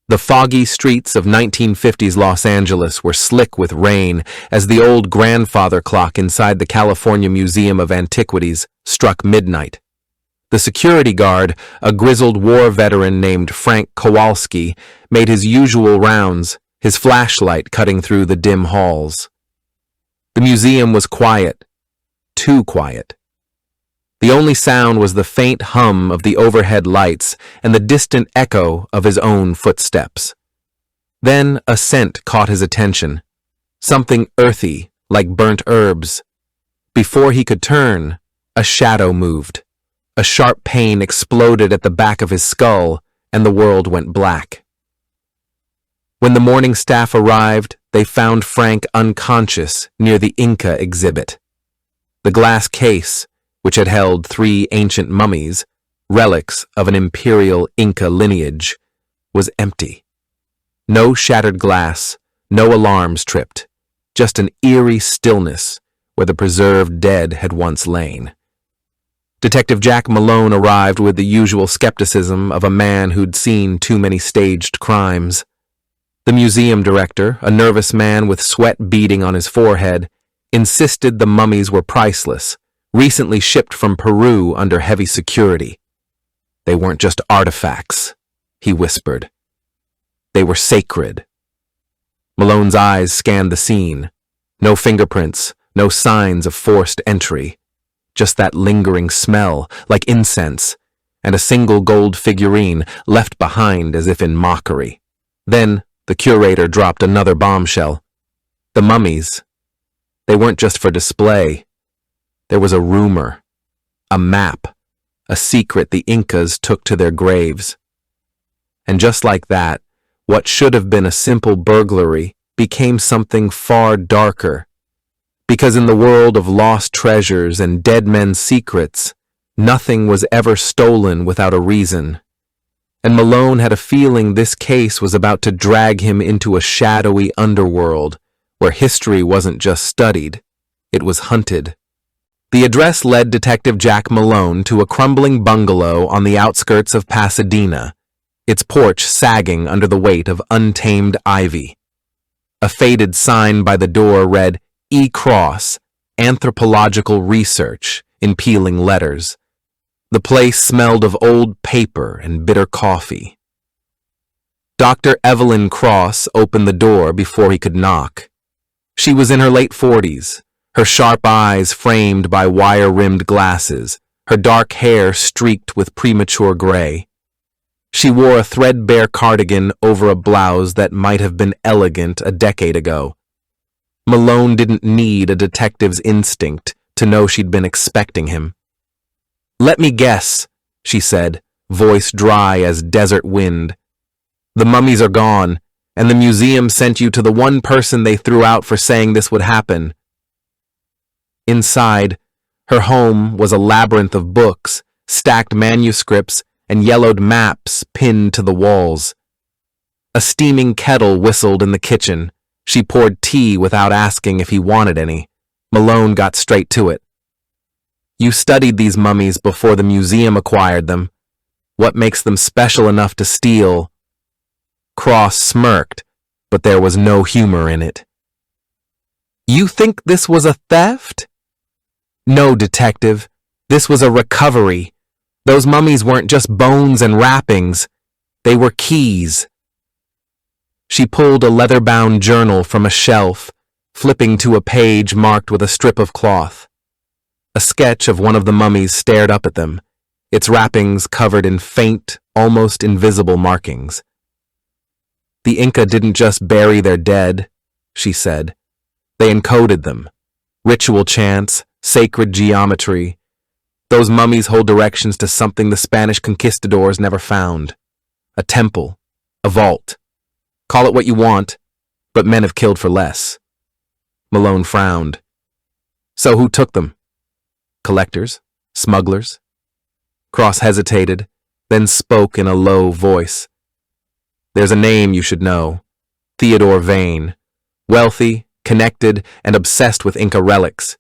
The foggy streets of 1950s Los Angeles were slick with rain as the old grandfather clock inside the California Museum of Antiquities struck midnight. The security guard, a grizzled war veteran named Frank Kowalski, made his usual rounds, his flashlight cutting through the dim halls. The museum was quiet, too quiet. The only sound was the faint hum of the overhead lights and the distant echo of his own footsteps. Then a scent caught his attention, something earthy, like burnt herbs. Before he could turn, a shadow moved. A sharp pain exploded at the back of his skull, and the world went black. When the morning staff arrived, they found Frank unconscious near the Inca exhibit. The glass case, which had held 3 ancient mummies, relics of an imperial Inca lineage, was empty. No shattered glass, no alarms tripped, just an eerie stillness where the preserved dead had once lain. Detective Jack Malone arrived with the usual skepticism of a man who'd seen too many staged crimes. The museum director, a nervous man with sweat beading on his forehead, insisted the mummies were priceless, recently shipped from Peru under heavy security. They weren't just artifacts, he whispered. They were sacred. Malone's eyes scanned the scene. No fingerprints, no signs of forced entry. Just that lingering smell, like incense, and a single gold figurine left behind as if in mockery. Then the curator dropped another bombshell. The mummies, they weren't just for display. There was a rumor, a map, a secret the Incas took to their graves. And just like that, what should have been a simple burglary became something far darker. Because in the world of lost treasures and dead men's secrets, nothing was ever stolen without a reason. And Malone had a feeling this case was about to drag him into a shadowy underworld where history wasn't just studied, it was hunted. The address led Detective Jack Malone to a crumbling bungalow on the outskirts of Pasadena, its porch sagging under the weight of untamed ivy. A faded sign by the door read, E-Cross, Anthropological Research, in peeling letters. The place smelled of old paper and bitter coffee. Dr. Evelyn Cross opened the door before he could knock. She was in her late 40s, her sharp eyes framed by wire-rimmed glasses, her dark hair streaked with premature gray. She wore a threadbare cardigan over a blouse that might have been elegant a decade ago. Malone didn't need a detective's instinct to know she'd been expecting him. "Let me guess," she said, voice dry as desert wind. "The mummies are gone, and the museum sent you to the one person they threw out for saying this would happen." Inside, her home was a labyrinth of books, stacked manuscripts, and yellowed maps pinned to the walls. A steaming kettle whistled in the kitchen. She poured tea without asking if he wanted any. Malone got straight to it. "You studied these mummies before the museum acquired them. What makes them special enough to steal?" Cross smirked, but there was no humor in it. "You think this was a theft?" "No, detective. This was a recovery. Those mummies weren't just bones and wrappings. They were keys." She pulled a leather-bound journal from a shelf, flipping to a page marked with a strip of cloth. A sketch of one of the mummies stared up at them, its wrappings covered in faint, almost invisible markings. "The Inca didn't just bury their dead," she said. "They encoded them. Ritual chants, sacred geometry. Those mummies hold directions to something the Spanish conquistadors never found. A temple, a vault. Call it what you want, but men have killed for less." Malone frowned. "So who took them? Collectors? Smugglers?" Cross hesitated, then spoke in a low voice. "There's a name you should know. Theodore Vane. Wealthy, connected, and obsessed with Inca relics.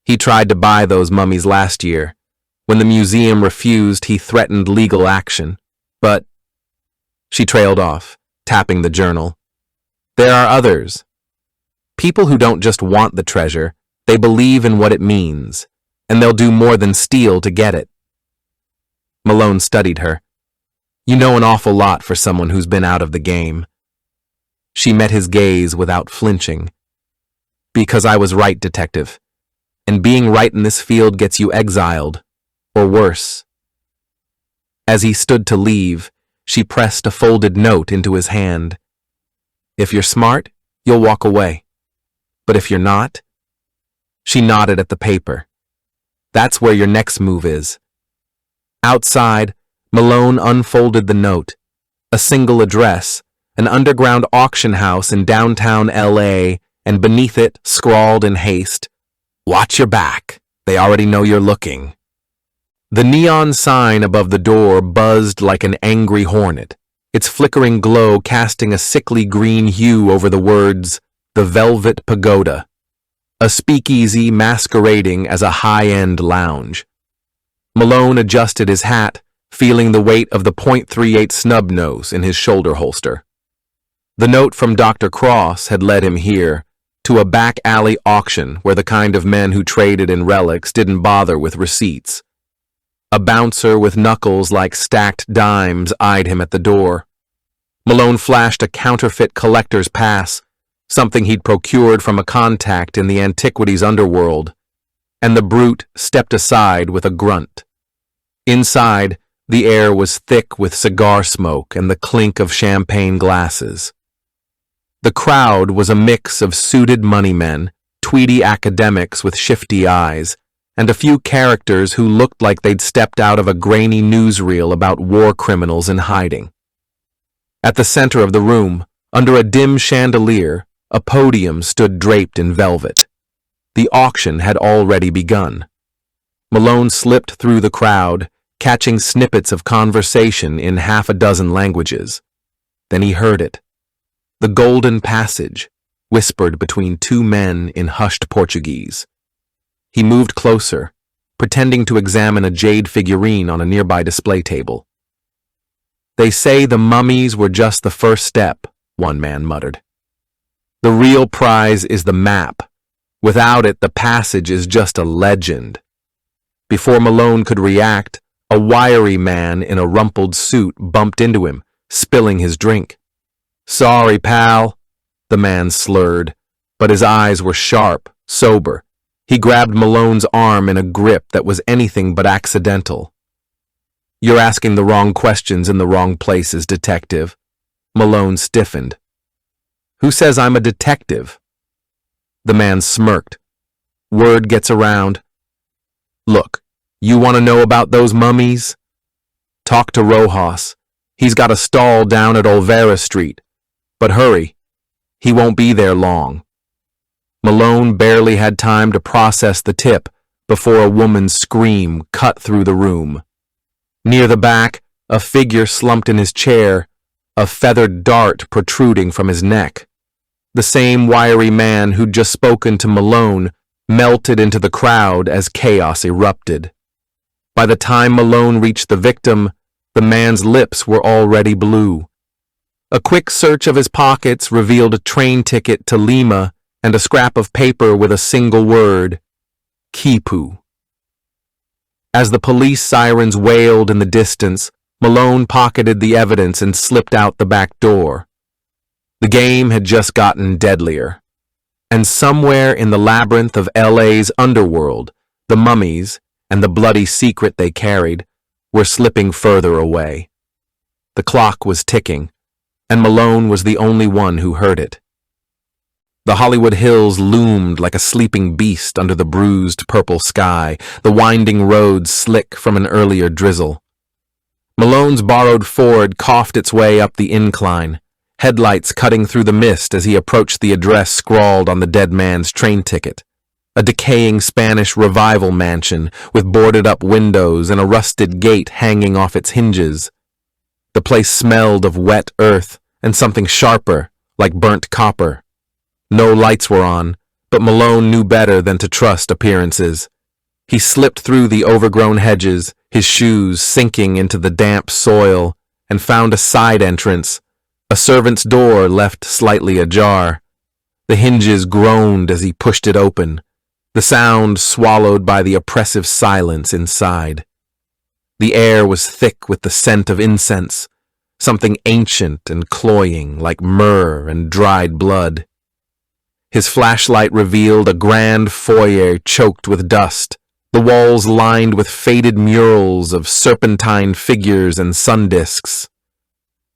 He tried to buy those mummies last year. When the museum refused, he threatened legal action. But..." She trailed off, tapping the journal. There are others. People who don't just want the treasure, they believe in what it means, and they'll do more than steal to get it. Malone studied her. You know an awful lot for someone who's been out of the game. She met his gaze without flinching. Because I was right, detective. And being right in this field gets you exiled, or worse. As he stood to leave, she pressed a folded note into his hand. If you're smart, you'll walk away. But if you're not, she nodded at the paper. That's where your next move is. Outside, Malone unfolded the note. A single address, an underground auction house in downtown LA, and beneath it, scrawled in haste, "Watch your back. They already know you're looking." The neon sign above the door buzzed like an angry hornet, its flickering glow casting a sickly green hue over the words, "The Velvet Pagoda," a speakeasy masquerading as a high-end lounge. Malone adjusted his hat, feeling the weight of the .38 snub nose in his shoulder holster. The note from Dr. Cross had led him here, to a back-alley auction where the kind of men who traded in relics didn't bother with receipts. A bouncer with knuckles like stacked dimes eyed him at the door. Malone flashed a counterfeit collector's pass, something he'd procured from a contact in the antiquities underworld, and the brute stepped aside with a grunt. Inside, the air was thick with cigar smoke and the clink of champagne glasses. The crowd was a mix of suited moneymen, tweedy academics with shifty eyes, and a few characters who looked like they'd stepped out of a grainy newsreel about war criminals in hiding. At the center of the room, under a dim chandelier, a podium stood draped in velvet. The auction had already begun. Malone slipped through the crowd, catching snippets of conversation in half a dozen languages. Then he heard it. The Golden Passage, whispered between two men in hushed Portuguese. He moved closer, pretending to examine a jade figurine on a nearby display table. "They say the mummies were just the first step," one man muttered. "The real prize is the map. Without it, the passage is just a legend." Before Malone could react, a wiry man in a rumpled suit bumped into him, spilling his drink. "Sorry, pal," the man slurred, but his eyes were sharp, sober. He grabbed Malone's arm in a grip that was anything but accidental. "You're asking the wrong questions in the wrong places, detective." Malone stiffened. "Who says I'm a detective?" The man smirked. "Word gets around. Look, you want to know about those mummies? Talk to Rojas. He's got a stall down at Olvera Street. But hurry, he won't be there long." Malone barely had time to process the tip before a woman's scream cut through the room. Near the back, a figure slumped in his chair, a feathered dart protruding from his neck. The same wiry man who'd just spoken to Malone melted into the crowd as chaos erupted. By the time Malone reached the victim, the man's lips were already blue. A quick search of his pockets revealed a train ticket to Lima and a scrap of paper with a single word, Kipu. As the police sirens wailed in the distance, Malone pocketed the evidence and slipped out the back door. The game had just gotten deadlier. And somewhere in the labyrinth of LA's underworld, the mummies, and the bloody secret they carried, were slipping further away. The clock was ticking, and Malone was the only one who heard it. The Hollywood Hills loomed like a sleeping beast under the bruised purple sky, the winding roads slick from an earlier drizzle. Malone's borrowed Ford coughed its way up the incline, headlights cutting through the mist as he approached the address scrawled on the dead man's train ticket. A decaying Spanish revival mansion with boarded-up windows and a rusted gate hanging off its hinges. The place smelled of wet earth and something sharper, like burnt copper. No lights were on, but Malone knew better than to trust appearances. He slipped through the overgrown hedges, his shoes sinking into the damp soil, and found a side entrance, A servant's door left slightly ajar. The hinges groaned as he pushed it open, the sound swallowed by the oppressive silence inside. The air was thick with the scent of incense, something ancient and cloying like myrrh and dried blood. His flashlight revealed a grand foyer choked with dust, the walls lined with faded murals of serpentine figures and sun discs.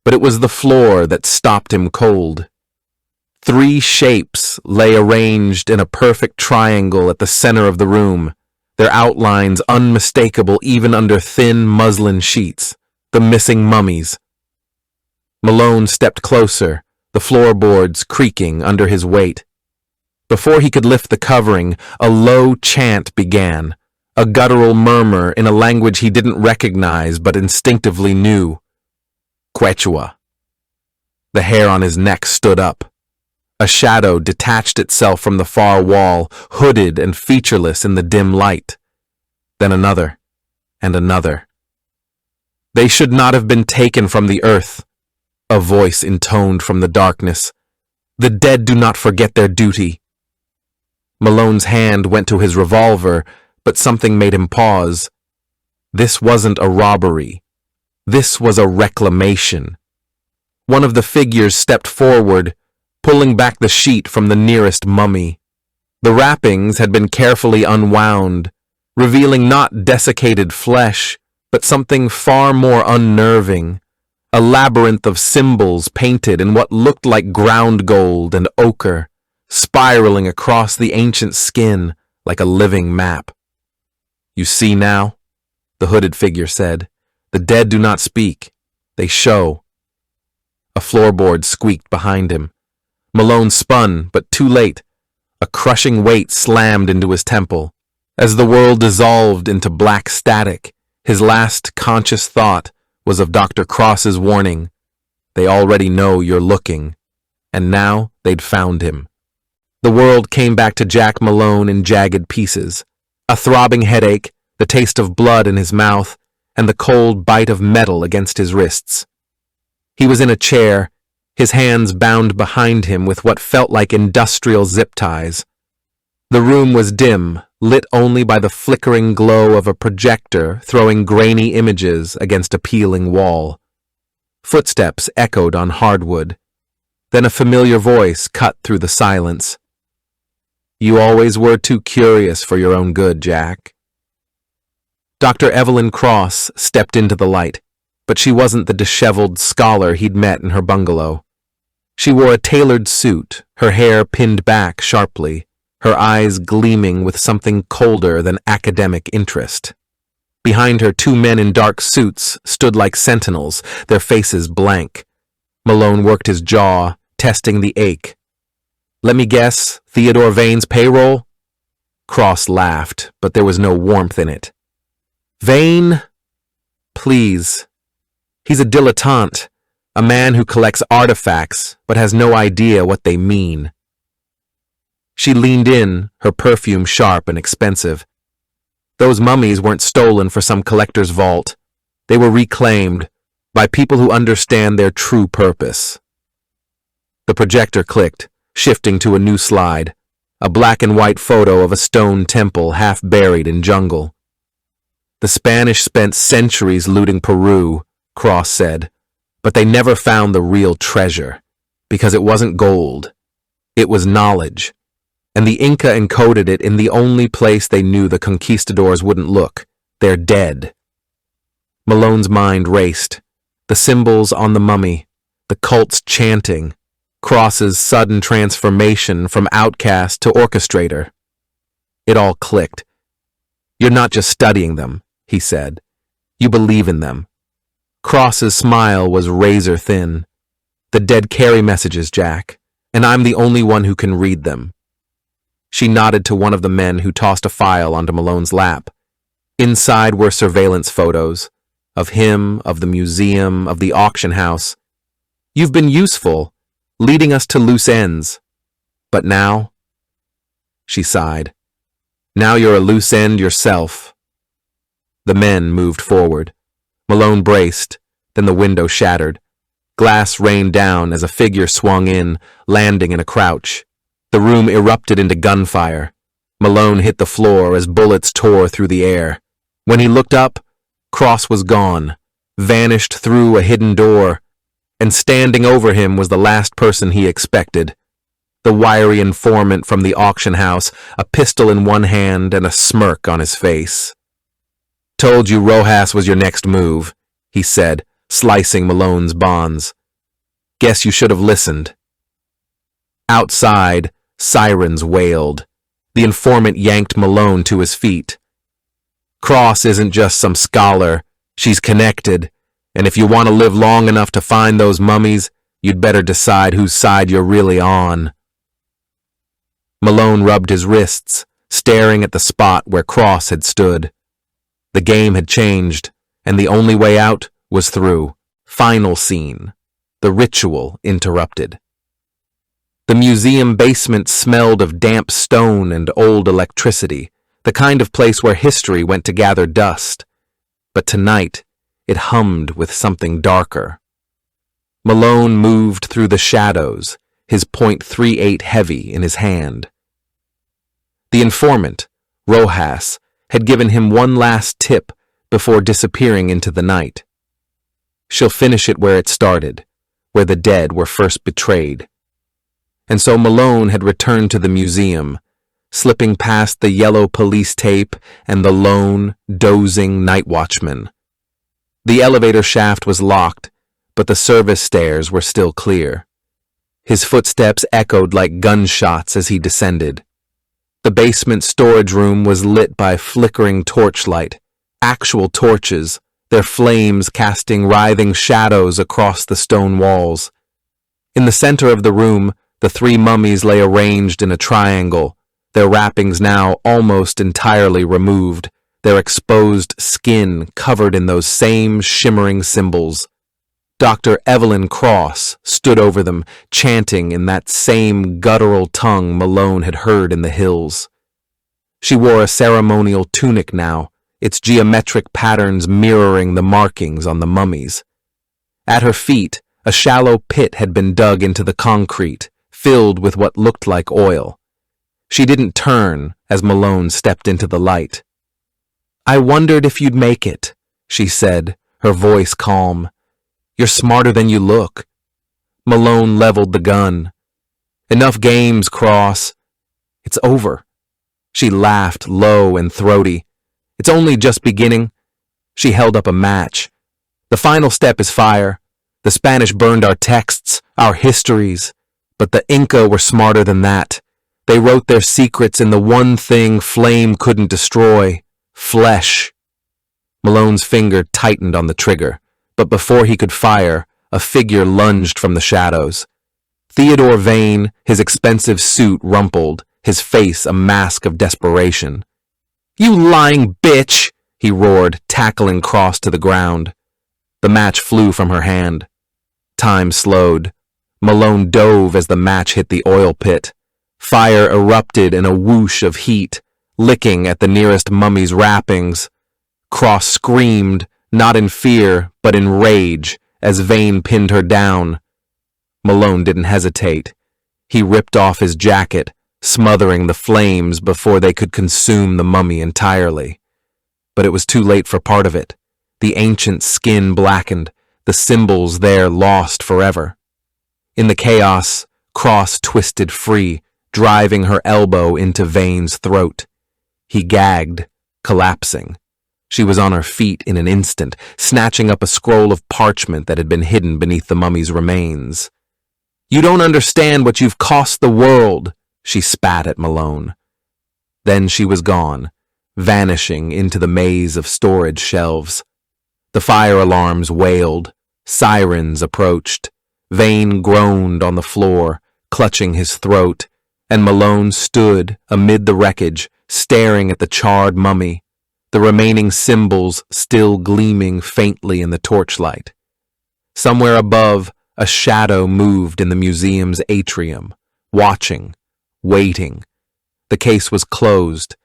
But it was the floor that stopped him cold. 3 shapes lay arranged in a perfect triangle at the center of the room, their outlines unmistakable even under thin muslin sheets, the missing mummies. Malone stepped closer, the floorboards creaking under his weight. Before he could lift the covering, a low chant began, a guttural murmur in a language he didn't recognize but instinctively knew. Quechua. The hair on his neck stood up. A shadow detached itself from the far wall, hooded and featureless in the dim light. Then another, and another. They should not have been taken from the earth. A voice intoned from the darkness. The dead do not forget their duty. Malone's hand went to his revolver, but something made him pause. This wasn't a robbery. This was a reclamation. One of the figures stepped forward, pulling back the sheet from the nearest mummy. The wrappings had been carefully unwound, revealing not desiccated flesh, but something far more unnerving, a labyrinth of symbols painted in what looked like ground gold and ochre, spiraling across the ancient skin like a living map. You see now, the hooded figure said, the dead do not speak, they show. A floorboard squeaked behind him. Malone spun, but too late. A crushing weight slammed into his temple. As the world dissolved into black static, his last conscious thought was of Dr. Cross's warning. They already know you're looking. And now they'd found him. The world came back to Jack Malone in jagged pieces. A throbbing headache, the taste of blood in his mouth, and the cold bite of metal against his wrists. He was in a chair, his hands bound behind him with what felt like industrial zip ties. The room was dim, lit only by the flickering glow of a projector throwing grainy images against a peeling wall. Footsteps echoed on hardwood. Then a familiar voice cut through the silence. You always were too curious for your own good, Jack. Dr. Evelyn Cross stepped into the light, but she wasn't the disheveled scholar he'd met in her bungalow. She wore a tailored suit, her hair pinned back sharply, her eyes gleaming with something colder than academic interest. Behind her, 2 men in dark suits stood like sentinels, their faces blank. Malone worked his jaw, testing the ache. Let me guess, Theodore Vane's payroll? Cross laughed, but there was no warmth in it. Vane? Please. He's a dilettante, a man who collects artifacts but has no idea what they mean. She leaned in, her perfume sharp and expensive. Those mummies weren't stolen for some collector's vault. They were reclaimed by people who understand their true purpose. The projector clicked, shifting to a new slide, a black and white photo of a stone temple half buried in jungle. The Spanish spent centuries looting Peru, Cross said, but they never found the real treasure, because it wasn't gold. It was knowledge, and the Inca encoded it in the only place they knew the conquistadors wouldn't look, their dead. Malone's mind raced, the symbols on the mummy, the cult's chanting, Cross's sudden transformation from outcast to orchestrator. It all clicked. You're not just studying them, he said. You believe in them. Cross's smile was razor thin. The dead carry messages, Jack, and I'm the only one who can read them. She nodded to one of the men who tossed a file onto Malone's lap. Inside were surveillance photos, of him, of the museum, of the auction house. You've been useful, leading us to loose ends. But now, she sighed, now you're a loose end yourself. The men moved forward. Malone braced, then the window shattered. Glass rained down as a figure swung in, landing in a crouch. The room erupted into gunfire. Malone hit the floor as bullets tore through the air. When he looked up, Cross was gone, vanished through a hidden door, and standing over him was the last person he expected. The wiry informant from the auction house, a pistol in one hand and a smirk on his face. "Told you Rojas was your next move," he said, slicing Malone's bonds. "Guess you should have listened." Outside, sirens wailed. The informant yanked Malone to his feet. "Cross isn't just some scholar. She's connected, and if you want to live long enough to find those mummies, you'd better decide whose side you're really on." Malone rubbed his wrists, staring at the spot where Cross had stood. The game had changed, and the only way out was through. Final scene. The ritual interrupted. The museum basement smelled of damp stone and old electricity, the kind of place where history went to gather dust. But tonight, it hummed with something darker. Malone moved through the shadows, his .38 heavy in his hand. The informant, Rojas, had given him one last tip before disappearing into the night. "She'll finish it where it started, where the dead were first betrayed." And so Malone had returned to the museum, slipping past the yellow police tape and the lone, dozing night watchman. The elevator shaft was locked, but the service stairs were still clear. His footsteps echoed like gunshots as he descended. The basement storage room was lit by flickering torchlight, actual torches, their flames casting writhing shadows across the stone walls. In the center of the room, the three mummies lay arranged in a triangle, their wrappings now almost entirely removed, their exposed skin covered in those same shimmering symbols. Dr. Evelyn Cross stood over them, chanting in that same guttural tongue Malone had heard in the hills. She wore a ceremonial tunic now, its geometric patterns mirroring the markings on the mummies. At her feet, a shallow pit had been dug into the concrete, filled with what looked like oil. She didn't turn as Malone stepped into the light. "I wondered if you'd make it," she said, her voice calm. "You're smarter than you look." Malone leveled the gun. "Enough games, Cross. It's over." She laughed, low and throaty. "It's only just beginning." She held up a match. "The final step is fire. The Spanish burned our texts, our histories. But the Inca were smarter than that. They wrote their secrets in the one thing flame couldn't destroy: flesh." Malone's finger tightened on the trigger, but before he could fire, a figure lunged from the shadows. Theodore Vane, his expensive suit rumpled, his face a mask of desperation. "You lying bitch!" he roared, tackling Cross to the ground. The match flew from her hand. Time slowed. Malone dove as the match hit the oil pit. Fire erupted in a whoosh of heat, licking at the nearest mummy's wrappings. Cross screamed, not in fear, but in rage, as Vane pinned her down. Malone didn't hesitate. He ripped off his jacket, smothering the flames before they could consume the mummy entirely. But it was too late for part of it. The ancient skin blackened, the symbols there lost forever. In the chaos, Cross twisted free, driving her elbow into Vane's throat. He gagged, collapsing. She was on her feet in an instant, snatching up a scroll of parchment that had been hidden beneath the mummy's remains. "You don't understand what you've cost the world," she spat at Malone. Then she was gone, vanishing into the maze of storage shelves. The fire alarms wailed. Sirens approached. Vane groaned on the floor, clutching his throat, and Malone stood amid the wreckage, staring at the charred mummy, the remaining symbols still gleaming faintly in the torchlight. Somewhere above, a shadow moved in the museum's atrium, watching, waiting. The case was closed,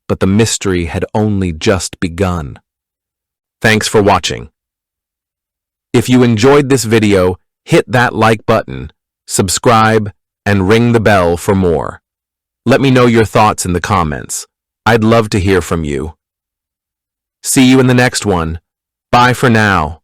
but the mystery had only just begun. Thanks for watching. If you enjoyed this video, hit that like button, subscribe, and ring the bell for more. Let me know your thoughts in the comments. I'd love to hear from you. See you in the next one. Bye for now.